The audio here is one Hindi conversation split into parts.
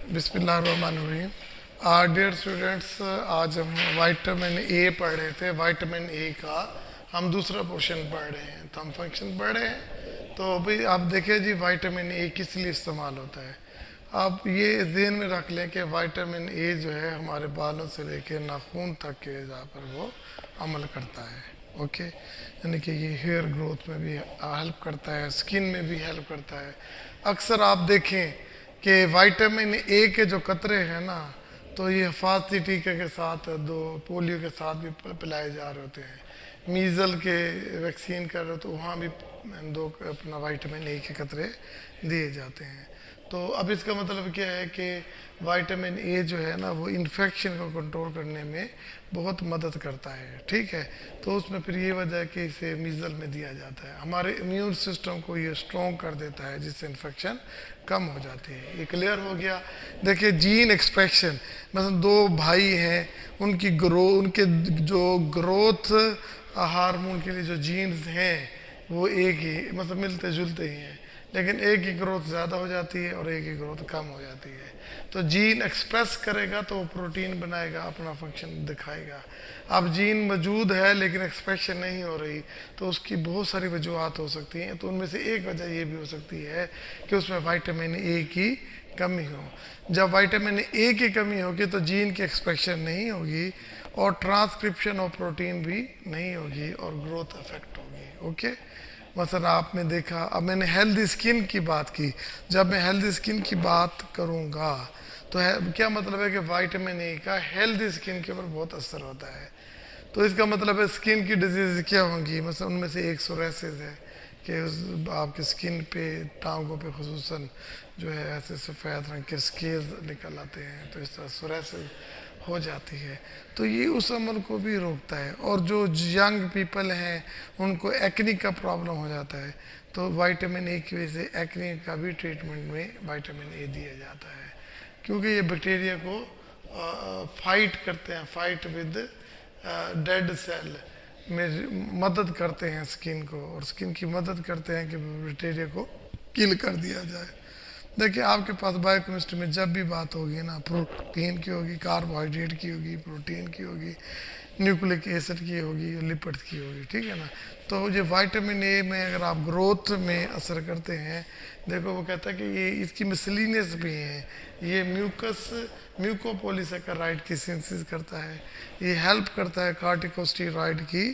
बिस्मिल्लाहिर्रहमानिर्रहीम। डियर स्टूडेंट्स, आज हम विटामिन ए पढ़ रहे थे। विटामिन ए का हम दूसरा पोर्शन पढ़ रहे हैं, तो हम फंक्शन पढ़ रहे हैं। तो अभी आप देखिए जी, विटामिन ए किस लिए इस्तेमाल होता है। आप ये ध्यान में रख लें कि विटामिन ए जो है हमारे बालों से लेकर नाखून तक के जहाँ पर वो अमल करता है। ओके, यानी कि ये हेयर ग्रोथ में भी हेल्प करता है, स्किन में भी हेल्प करता है। अक्सर आप देखें कि विटामिन ए के जो कतरे हैं ना, तो ये हिफाजती टीके के साथ, दो पोलियो के साथ भी पिलाए जा रहे होते हैं। मीज़ल के वैक्सीन कर रहे हो तो वहाँ भी दो अपना विटामिन ए के कतरे दिए जाते हैं। तो अब इसका मतलब क्या है कि विटामिन ए जो है ना, वो इन्फेक्शन को कंट्रोल करने में बहुत मदद करता है। ठीक है, तो उसमें फिर ये वजह है कि इसे मीज़ल में दिया जाता है। हमारे इम्यून सिस्टम को ये स्ट्रॉन्ग कर देता है, जिससे इन्फेक्शन कम हो जाती है। ये क्लियर हो गया। देखिए, जीन एक्सप्रेशन, मतलब दो भाई हैं, उनके जो ग्रोथ हार्मोन के लिए जो जीन्स हैं वो एक ही, मतलब मिलते जुलते ही हैं, लेकिन एक की ग्रोथ ज़्यादा हो जाती है और एक की ग्रोथ कम हो जाती है। तो जीन एक्सप्रेस करेगा तो वो प्रोटीन बनाएगा, अपना फंक्शन दिखाएगा। अब जीन मौजूद है लेकिन एक्सप्रेशन नहीं हो रही, तो उसकी बहुत सारी वजूहत हो सकती हैं। तो उनमें से एक वजह ये भी हो सकती है कि उसमें विटामिन ए की कमी हो। जब विटामिन ए की कमी होगी तो जीन की एक्सप्रेशन नहीं होगी और ट्रांसक्रिप्शन ऑफ प्रोटीन भी नहीं होगी और ग्रोथ अफेक्ट होगी। ओके, मसलन आपने देखा, अब मैंने हेल्दी स्किन की बात की। जब मैं हेल्दी स्किन की बात करूँगा तो क्या मतलब है कि विटामिन ए का हेल्दी स्किन के ऊपर बहुत असर होता है। तो इसका मतलब है स्किन की डिजीज़ क्या होंगी, मतलब उनमें से एक सोरेसिस है कि आपकी स्किन पे, टांगों पे खुसूसन जो है ऐसे सफ़ेद रंग के स्केल्स निकल आते हैं, तो इस तरह सोरेसिस हो जाती है। तो ये उस अमल को भी रोकता है। और जो यंग पीपल हैं उनको एक्ने का प्रॉब्लम हो जाता है, तो विटामिन ए की वजह से एक्ने का भी ट्रीटमेंट में विटामिन ए दिया जाता है, क्योंकि ये बैक्टीरिया को फाइट करते हैं, फाइट विद डेड सेल में मदद करते हैं स्किन को, और स्किन की मदद करते हैं कि बैक्टीरिया को किल कर दिया जाए। देखिए, आपके पास बायोकेमिस्ट्री में जब भी बात होगी ना, प्रोटीन की होगी, कार्बोहाइड्रेट की होगी, प्रोटीन की होगी, न्यूक्लिक एसिड की होगी, लिपिड्स की होगी। ठीक है ना। तो ये विटामिन ए में अगर आप ग्रोथ में असर करते हैं, देखो वो कहता है कि ये इसकी मिसलिनियस भी है। ये म्यूकोपॉलीसेकेराइड की सिंथेसिस करता है, ये हेल्प करता है कार्टिकोस्टेरॉइड की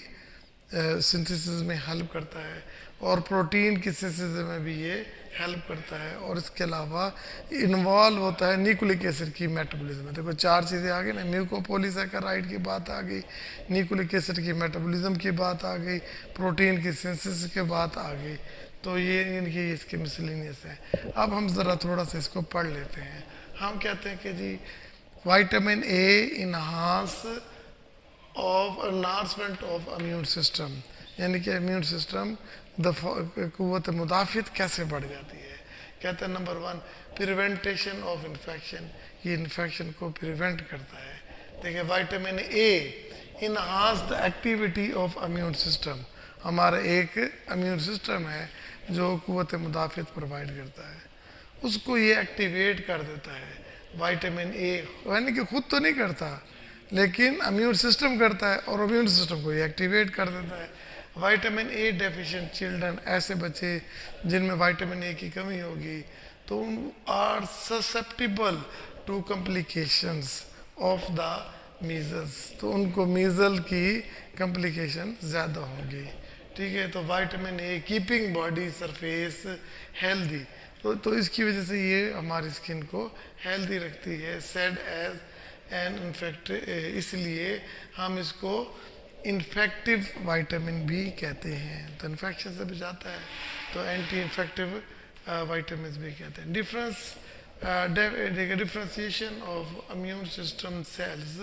सिंथेसिस में हेल्प करता है, और प्रोटीन की सिंथेसिस में भी ये हेल्प करता है। और इसके अलावा इन्वॉल्व होता है न्यूक्लिक एसिड की मेटाबॉलिज्म में। देखो, चार चीज़ें आ गई ना, म्यूकोपॉलीसेकेराइड की बात आ गई, न्यूक्लिक एसिड की मेटाबॉलिज्म की बात आ गई, प्रोटीन की सिंथेसिस की बात आ गई। तो ये इनकी इसकी मिसलिनियस है। अब हम ज़रा थोड़ा सा इसको पढ़ लेते हैं। हम कहते हैं कि जी vitamin A enhance of enhancement of immune system, यानी कि इम्यून सिस्टम क़ुव्वत मुदाफ़ियत कैसे बढ़ जाती है। कहते हैं नंबर 1, प्रिवेंटेशन ऑफ इन्फेक्शन, ये इन्फेक्शन को प्रिवेंट करता है। देखिए, vitamin A enhance the activity of immune system. हमारा एक इम्यून सिस्टम है जो क़ुव्वत मुदाफ़ियत प्रोवाइड करता है, उसको ये एक्टिवेट कर देता है। विटामिन ए यानी कि खुद तो नहीं करता, लेकिन इम्यून सिस्टम करता है और इम्यून सिस्टम को ये एक्टिवेट कर देता है। विटामिन ए डेफिशिएंट चिल्ड्रन, ऐसे बच्चे जिनमें विटामिन ए की कमी होगी, तो are susceptible to complications of the measles, तो उनको मीजल की कॉम्प्लिकेशन ज़्यादा होंगी। ठीक है, तो vitamin A keeping body surface healthy, तो इसकी वजह से ये हमारी स्किन को हेल्दी रखती है। सेड एज एंड इन्फेक्ट, इसलिए हम इसको इन्फेक्टिव विटामिन भी कहते हैं, तो इन्फेक्शन से बचाता है, तो एंटी इन्फेक्टिव विटामिन भी कहते हैं। Differentiation of immune system cells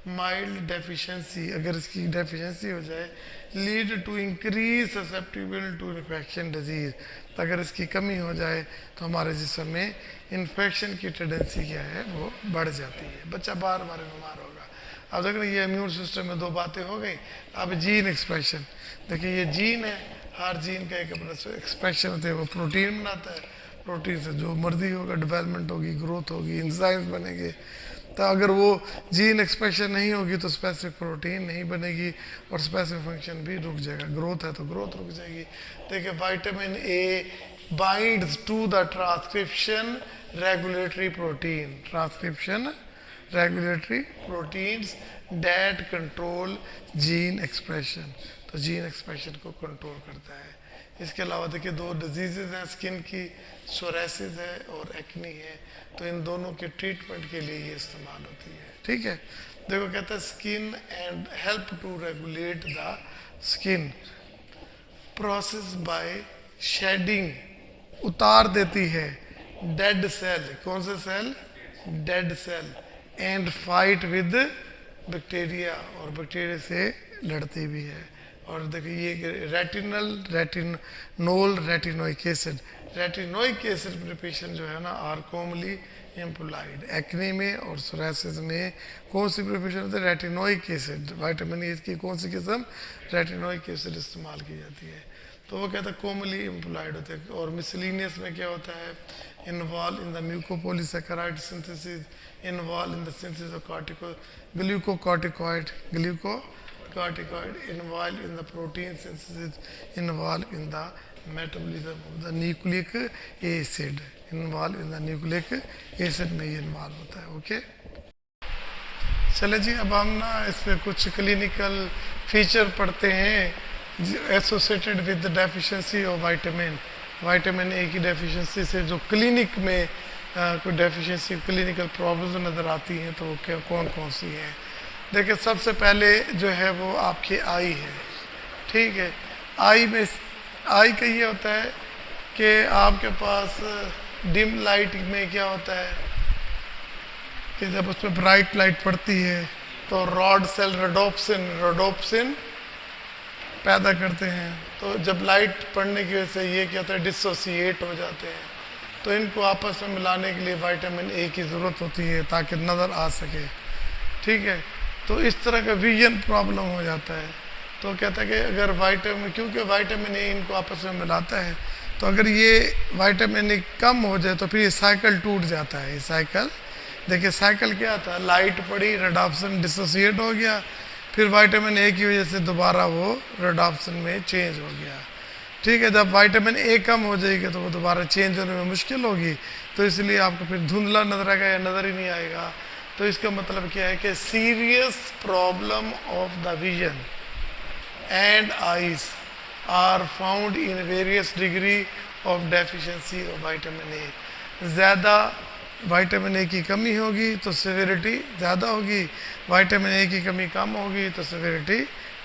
mild deficiency, अगर इसकी डेफिशिएंसी हो जाए, lead to increase susceptible to infection disease, अगर इसकी कमी हो जाए तो हमारे जिस्म में इन्फेक्शन की टेंडेंसी क्या है, वो बढ़ जाती है, बच्चा बार बार बीमार होगा। अब देख रहे, ये इम्यून सिस्टम में दो बातें हो गई। अब जीन एक्सप्रेशन, देखिए ये जीन है, हर जीन का एक अपना एक्सप्रेशन होता है, वो प्रोटीन बनाता है, प्रोटीन से जो मर्जी होगा, डेवलपमेंट होगी, ग्रोथ होगी, एंजाइम्स बनेंगे। तो अगर वो जीन एक्सप्रेशन नहीं होगी तो स्पेसिफिक प्रोटीन नहीं बनेगी और स्पेसिफिक फंक्शन भी रुक जाएगा। ग्रोथ है तो ग्रोथ रुक जाएगी। देखिए vitamin A binds to the transcription regulatory protein, transcription regulatory proteins that control gene expression, तो जीन एक्सप्रेशन को कंट्रोल करता है। इसके अलावा देखिए दो डिजीजेज हैं स्किन की, सोरेसिस है और एक्नी है, तो इन दोनों के ट्रीटमेंट के लिए ये इस्तेमाल होती है। ठीक है, देखो कहता है skin and help to regulate the skin process by shedding, उतार देती है डेड सेल, कौन से cell, dead cell, and fight with bacteria, और बैक्टीरिया से लड़ती भी है। और देखिए ये retinal, retinol, retinoic acid, retinoic acid preparation जो है ना आर कॉमनली एम्प्लॉयड एक्ने में और सोरासिस में। कौन सी प्रिपरेशन होती है, रेटिनोइक एसिड, विटामिन ए की कौन सी किस्म, रेटिनोइक एसिड इस्तेमाल की जाती है। तो वो कहता है कॉमनली एम्प्लॉयड होते हैं। और मिसलिनियस में क्या होता है, involve in the mucopolysaccharide synthesis, involve in the synthesis of glucocorticoid, glucocorticoid, involve in the protein synthesis, involve in the metabolism of the nucleic acid, involve in the nucleic acid में ये इन्वॉल्व होता है। ओके, चले जी अब हम ना इसमें कुछ क्लिनिकल फीचर पढ़ते हैं associated with the deficiency of vitamin ए की डेफिशिएंसी से जो क्लिनिक में कोई डेफिशिएंसी क्लिनिकल प्रॉब्लम्स नज़र आती हैं, तो वो क्या कौन कौन सी हैं। देखिए सबसे पहले जो है वो आपकी आई है। ठीक है, आई में, आई का ये होता है कि आपके पास डिम लाइट में क्या होता है कि जब उसमें ब्राइट लाइट पड़ती है तो रॉड सेल रोडोप्सिन पैदा करते हैं। तो जब लाइट पड़ने की वजह से ये क्या होता है, डिसोसिएट हो जाते हैं। तो इनको आपस में मिलाने के लिए विटामिन ए की ज़रूरत होती है ताकि नज़र आ सके। ठीक है, तो इस तरह का विजन प्रॉब्लम हो जाता है। तो कहता है कि अगर विटामिन, क्योंकि विटामिन ए इनको आपस में मिलाता है, तो अगर ये विटामिन ए कम हो जाए तो फिर ये साइकिल टूट जाता है। ये साइकिल, देखिए साइकिल क्या था, लाइट पड़ी, रेडॉप्सिन डिसोसिएट हो गया, फिर विटामिन ए की वजह से दोबारा वो रेडॉप्सिन में चेंज हो गया। ठीक है, जब विटामिन ए कम हो जाएगी तो वो दोबारा चेंज होने में मुश्किल होगी, तो इसलिए आपको फिर धुंधला नजर आएगा या नज़र ही नहीं आएगा। तो इसका मतलब क्या है कि serious problem of the vision and eyes are found in various degree of deficiency of vitamin A. ज़्यादा विटामिन ए की कमी होगी तो सिविरिटी ज़्यादा होगी, विटामिन ए की कमी कम होगी तो सिविरिटी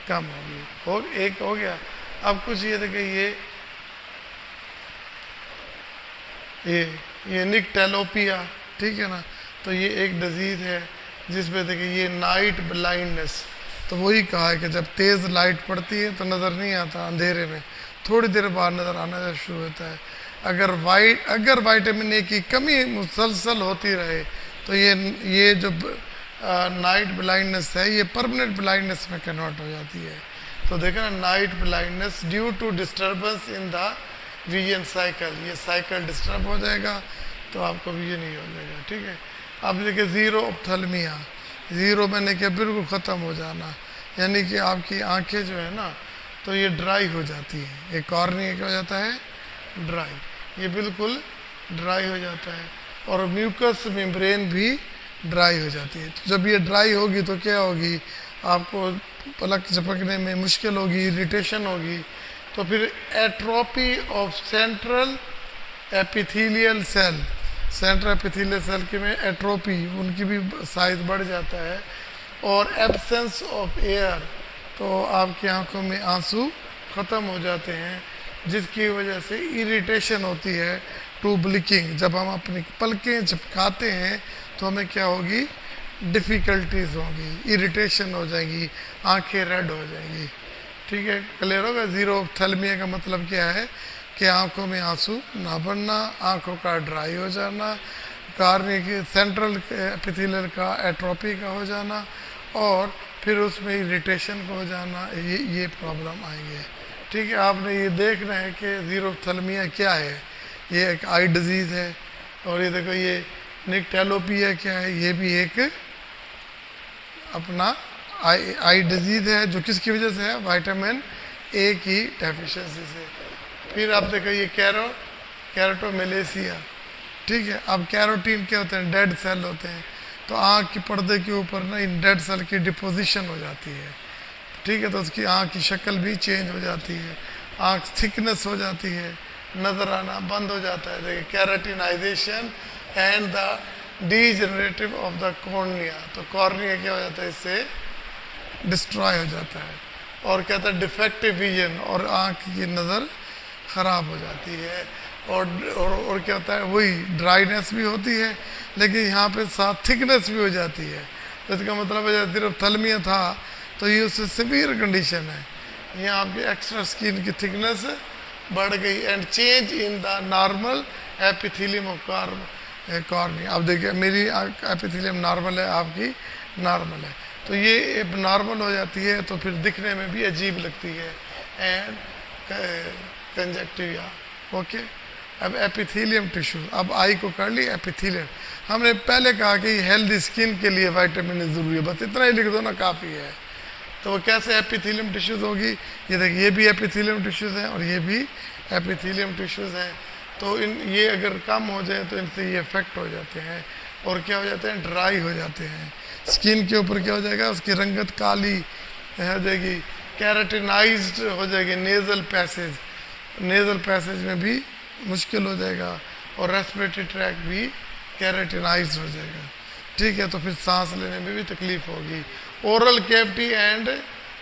कम होगी। एक हो गया। अब कुछ ये देखिए ये निक्टेलोपिया, ठीक है ना, तो ये एक डिजीज़ है जिसमें देखिए ये नाइट ब्लाइंडनेस, तो वही कहा है कि जब तेज़ लाइट पड़ती है तो नज़र नहीं आता, अंधेरे में थोड़ी देर बाद नज़र आना शुरू होता है। अगर विटामिन ए की कमी मुसलसल होती रहे तो ये जो नाइट ब्लाइंडनेस है ये परमानेंट ब्लाइंडनेस में कन्वर्ट हो जाती है। तो देखा ना, night blindness due to disturbance in the vision cycle, ये साइकिल डिस्टर्ब हो जाएगा तो आपको विजन ही हो जाएगा। ठीक है, अब देखिए ज़ीरो ऑप्थेल्मिया, ज़ीरो मैंने क्या बिल्कुल ख़त्म हो जाना, यानी कि आपकी आंखें जो है ना तो ये ड्राई हो जाती है। एक कॉर्निया क्या हो जाता है, ड्राई, ये बिल्कुल ड्राई हो जाता है। और म्यूकस मेम्ब्रेन भी ड्राई हो जाती है। तो जब ये ड्राई होगी तो क्या होगी, आपको पलक झपकने में मुश्किल होगी, इरिटेशन होगी। तो फिर atrophy of central epithelial cell, central epithelial cell के में एट्रोपी, उनकी भी साइज बढ़ जाता है। और एब्सेंस ऑफ एयर, तो आपकी आंखों में आंसू ख़त्म हो जाते हैं, जिसकी वजह से इरिटेशन होती है टू ब्लिकिंग। जब हम अपनी पलकें झपकाते हैं तो हमें क्या होगी, डिफ़िकल्टीज होगी, इरिटेशन हो जाएगी, आंखें रेड हो जाएंगी। ठीक है, क्लियर होगा। ज़ीरो ऑप्थेल्मिया का मतलब क्या है कि आंखों में आंसू ना बढ़ना, आंखों का ड्राई हो जाना, कार्निया की सेंट्रल एपिथेलियल का एट्रोपी का हो जाना, और फिर उसमें इरिटेशन का हो जाना, ये प्रॉब्लम आएंगे। ठीक है, आपने ये देखना है कि ज़ीरो ऑप्थेल्मिया क्या है। ये एक आई डिजीज़ है। और ये देखो ये निकटेलोपिया क्या है, ये भी एक अपना आई डिजीज़ है, जो किसकी वजह से है, विटामिन ए की डेफिशिएंसी से। फिर आप देखो ये कैरोटोमेलेसिया, ठीक है। अब कैरोटीन क्या होते हैं, डेड सेल होते हैं। तो आँख की पर्दे के ऊपर ना इन डेड सेल की डिपोजिशन हो जाती है, ठीक है। तो उसकी आँख की शक्ल भी चेंज हो जाती है, आँख थिकनेस हो जाती है, नज़र आना बंद हो जाता है। देखिए keratinization and the degenerative of the cornea. तो कॉर्निया क्या हो जाता है, इससे डिस्ट्रॉय हो जाता है। और कहता है डिफेक्टिव विजन, और आँख की नज़र ख़राब हो जाती है। और क्या होता है, वही ड्राइनेस भी होती है, लेकिन यहाँ पे साथ थिकनेस भी हो जाती है। तो इसका मतलब है सिर्फ थैलेमिया था तो ये उससे सिवियर कंडीशन है। यहाँ आपकी एक्स्ट्रा स्किन की थिकनेस बढ़ गई and change in the normal epithelium of cornea. अब देखिए मेरी एपिथेलियम नॉर्मल है, आपकी नॉर्मल है, तो ये नॉर्मल हो जाती है तो फिर दिखने में भी अजीब लगती है। And conjunctiva, okay. अब एपिथेलियम टिश्यू, अब आई को कर ली एपिथेलियम। हमने पहले कहा कि हेल्दी स्किन के लिए विटामिन ज़रूरी है, बस इतना ही लिख दो ना, काफ़ी है। तो वो कैसे एपिथेलियम टिश्यूज़ होगी, ये देखिए ये भी एपिथेलियम टिश्यूज़ हैं और ये भी एपिथेलियम टिश्यूज़ हैं। तो ये अगर कम हो जाए तो इनसे ये इफेक्ट हो जाते हैं और क्या हो जाते हैं, ड्राई हो जाते हैं। स्किन के ऊपर क्या हो जाएगा, उसकी रंगत काली हो जाएगी, कैरेटिनाइज्ड हो जाएगी। नेज़ल पैसेज में भी मुश्किल हो जाएगा और रेस्पिरेटरी ट्रैक भी कैरेटिनाइज्ड हो जाएगा, ठीक है। तो फिर सांस लेने में भी तकलीफ होगी। Oral cavity and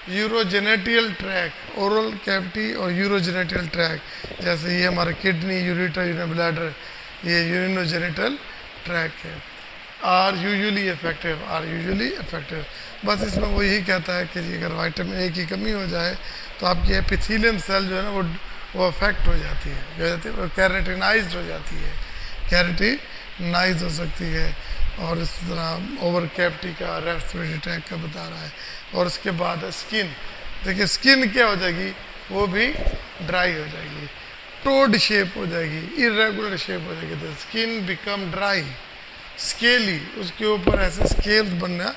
urogenital tract, oral cavity और यूरोजेनेटियल ट्रैक, जैसे ये हमारा किडनी, यूरेटर, ब्लैडर, ये यूरिनोजेनिटल ट्रैक है, आर यूजुअली इफेक्टिव। बस इसमें वो यही कहता है कि अगर विटामिन ए की कमी हो जाए तो आपकी एपिथेलियम सेल जो है ना वो अफेक्ट हो जाती है, वो कैरेटिनाइज्ड हो जाती है, कैरेटिनाइज हो सकती है। और इस तरह ओवर कैविटी का, रेस्पिरेटरी ट्रैक का बता रहा है। और उसके बाद स्किन, देखिए स्किन क्या हो जाएगी, वो भी ड्राई हो जाएगी, टोड शेप हो जाएगी, इरेगुलर शेप हो जाएगी। तो स्किन बिकम ड्राई, स्केली, उसके ऊपर ऐसे स्केल्स बनना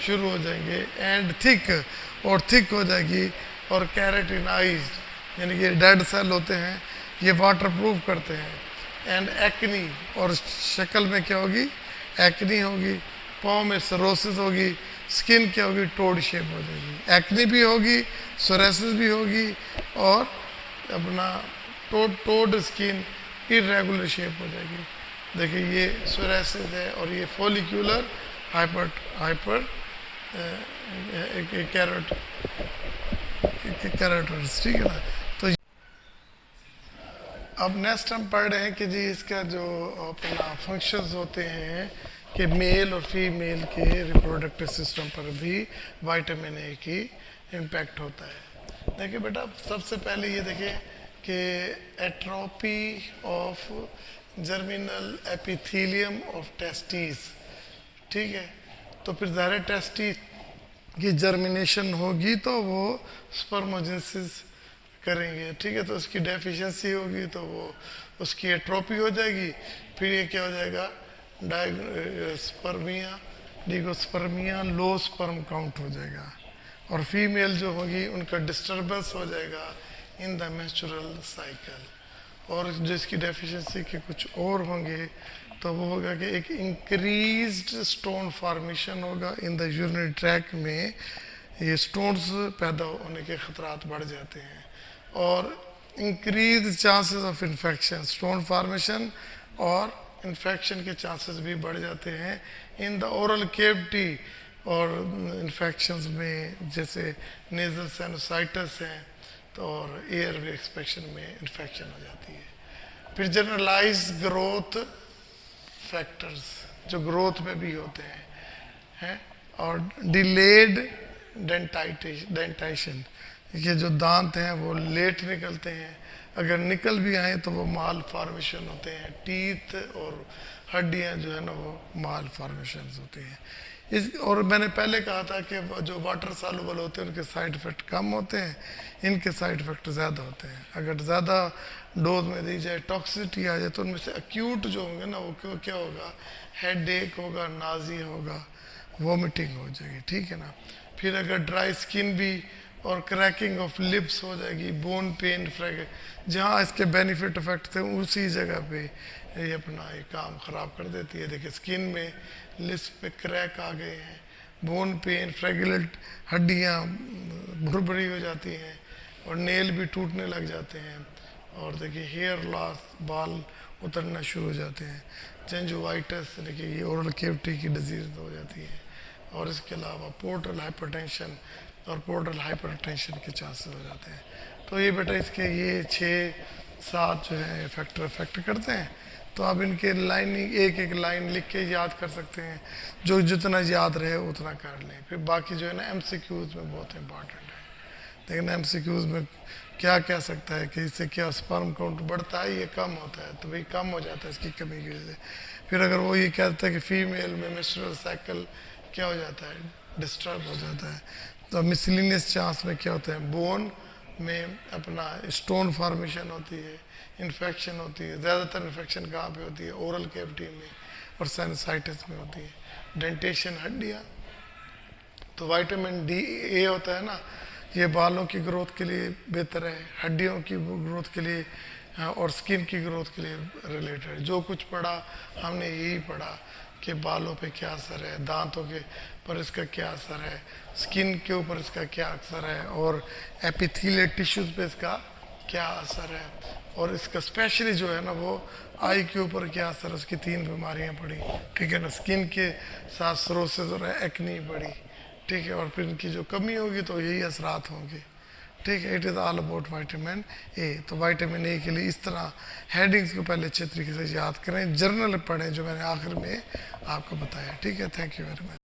शुरू हो जाएंगे। एंड थिक हो जाएगी और कैरेटिनाइज्ड, यानी कि डेड सेल होते हैं, ये वाटर प्रूफ करते हैं। एंड एक्नी, और शक्ल में क्या होगी, एक्नी होगी, पाँव में सरोसिस होगी, स्किन क्या होगी, टोड शेप हो जाएगी। एक्नी भी होगी, सोरेसिस भी होगी और अपना टोड स्किन इरेगुलर शेप हो जाएगी। देखिए ये सोरेसिस है और ये फॉलिक्यूलर कैरोटिड्स, ठीक है ना। तो अब नेक्स्ट हम पढ़ रहे हैं कि जी इसका जो अपना फंक्शंस होते हैं कि मेल और फीमेल के रिप्रोडक्टिव सिस्टम पर भी विटामिन ए की इम्पैक्ट होता है। देखिए बेटा सबसे पहले ये देखिए कि atrophy of germinal epithelium of testis, ठीक है। तो फिर ज़ाहिर टेस्टिस की जर्मिनेशन होगी तो वो स्पर्मोजेनेसिस करेंगे, ठीक है। तो उसकी डेफिशिएंसी होगी तो वो उसकी एट्रोपी हो जाएगी। फिर ये क्या हो जाएगा, डिगोस्पर्मिया, लो स्पर्म काउंट हो जाएगा। और फीमेल जो होगी उनका डिस्टर्बेंस हो जाएगा इन द मेंस्ट्रुअल साइकिल। और जिसकी डेफिशिएंसी के कुछ और होंगे तो वो होगा कि एक इंक्रीज्ड स्टोन फॉर्मेशन होगा इन द यूरिनरी ट्रैक में, ये स्टोन्स पैदा होने के खतरात बढ़ जाते हैं। और increase chances of infection, stone formation और इन्फेक्शन के चांसेस भी बढ़ जाते हैं इन द ओरल कैविटी। और इन्फेक्शंस में जैसे नेजल साइनोसाइटिस है तो और एयर वे एक्सपेक्शन में इन्फेक्शन हो जाती है। फिर जनरलाइज ग्रोथ फैक्टर्स जो ग्रोथ में भी होते हैं और डिलेड डेंटाइशन, ये जो दांत हैं वो लेट निकलते हैं, अगर निकल भी आए तो वो माल फॉर्मेशन होते हैं। टीथ और हड्डियां जो है ना वो माल फॉर्मेशन होती हैं। इस और मैंने पहले कहा था कि जो वाटर सॉल्युबल होते हैं उनके साइड इफ़ेक्ट कम होते हैं, इनके साइड इफ़ेक्ट ज़्यादा होते हैं। अगर ज़्यादा डोज में दी जाए, टॉक्सिसिटी आ जाए, तो उनमें से एक्यूट जो होंगे ना वो क्या होगा, हेड एक होगा, नाजी होगा, वॉमिटिंग हो जाएगी, ठीक है ना। फिर अगर ड्राई स्किन भी और क्रैकिंग ऑफ लिप्स हो जाएगी, बोन पेन फ्रैग, जहाँ इसके बेनिफिट इफेक्ट थे उसी जगह पे ये अपना ये काम ख़राब कर देती है। देखिए स्किन में लिप्स पे क्रैक आ गए हैं, बोन पेन, फ्रेगलेंट हड्डियाँ भुरभुरी हो जाती हैं और नेल भी टूटने लग जाते हैं। और देखिए हेयर लॉस, बाल उतरना शुरू हो जाते हैं। जिंजुवाइटिस, देखिए ये ओरल कैविटी की डिजीज़ हो जाती है। और इसके अलावा पोर्टल हाइपरटेंशन और पोर्टल हाइपरटेंशन के चांसेस हो जाते हैं। तो ये बेटा इसके ये 6-7 जो है फैक्टर अफेक्ट करते हैं। तो आप इनके लाइनिंग एक एक लाइन लिख के याद कर सकते हैं, जो जितना याद रहे उतना कर लें। फिर बाकी जो है ना एमसीक्यूज में बहुत इंपॉर्टेंट है। लेकिन एमसीक्यूज में क्या कह सकता है कि इससे क्या स्पर्म काउंट बढ़ता है या कम होता है, तो भाई कम हो जाता है इसकी कमी की वजह से। फिर अगर वो ये कहता है कि फीमेल में मेंस्ट्रुअल साइकिल क्या हो जाता है, डिस्टर्ब हो जाता है। तो मिसलिनियस चांस में क्या होता है, बोन में अपना स्टोन फॉर्मेशन होती है, इन्फेक्शन होती है। ज़्यादातर इन्फेक्शन कहाँ पे होती है, ओरल कैविटी में और साइनसाइटिस में होती है। डेंटेशन हड्डियाँ, तो विटामिन डी ए होता है ना, ये बालों की ग्रोथ के लिए बेहतर है, हड्डियों की ग्रोथ के लिए और स्किन की ग्रोथ के लिए रिलेटेड। जो कुछ पढ़ा हमने यही पढ़ा कि बालों पे क्या असर है, दांतों के पर इसका क्या असर है, स्किन के ऊपर इसका क्या असर है, और एपिथेलियल टिश्यूज पे इसका क्या असर है, और इसका स्पेशली जो है ना वो आई के ऊपर क्या असर है। उसकी 3 बीमारियां पड़ी, ठीक है ना। स्किन के साथ सरोसिस और एक्नी पड़ी, ठीक है। और फिर इनकी जो कमी होगी तो यही असरात होंगे, ठीक है। It is all about vitamin A. तो विटामिन ए के लिए इस तरह हेडिंग्स को पहले अच्छे तरीके से याद करें, जर्नल पढ़ें जो मैंने आखिर में आपको बताया, ठीक है। Thank you very much.